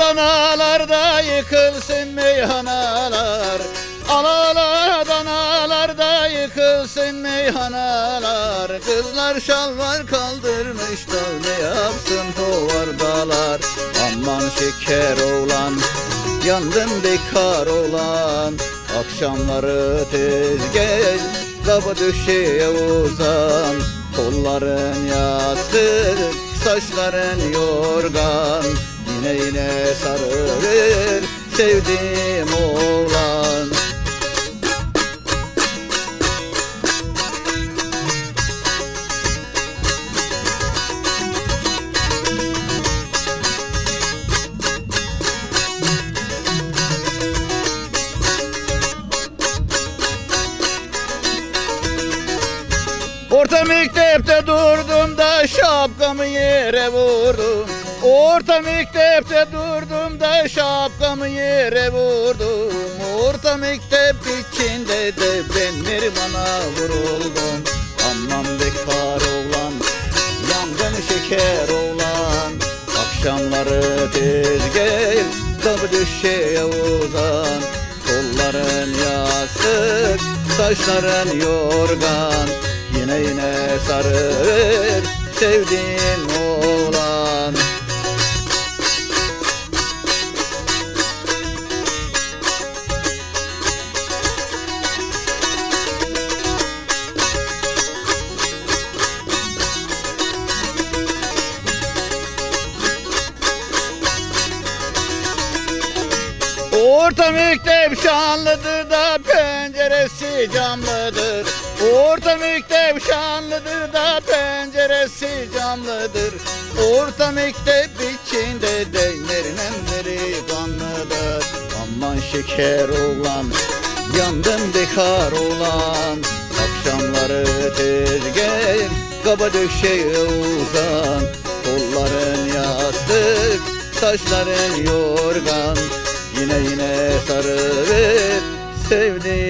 danalarda yıkılsın meyhaneler. Ala danalarda yıkılsın meyhaneler. Kızlar şalvar kaldırmış da ne yapsın hovardalar. Aman şeker oğlan, yandım bekar olan. Akşamları tez gel, kapı döşeye uzan. Kolların yastık, saçların yorgan. Yine sarılır sevdiğim oğlan. Orta mektepte durdum da şapkamı yere vurdum. Orta mektepte durdum da şapkamı yere vurdum. Orta mektep içinde de ben Neriman'a vuruldum. Aman bekar oğlan, yandım şeker oğlan. Akşamları tez gel, kapı döşeye uzan. Kolların yastık, saçların yorgan. Yine sarılır sevdiğim oğlan. Orta mektep şanlıdır da penceresi camlıdır. Orta mektep şanlıdır da penceresi camlıdır. Orta mektep içinde değnerlemleri kanlıdır. Aman şeker oğlan, yandım bekar oğlan. Akşamları tez gel, kaba döşeye uzan. Kolların yastık, saçların yorgan. Yine sarılır sevdiğim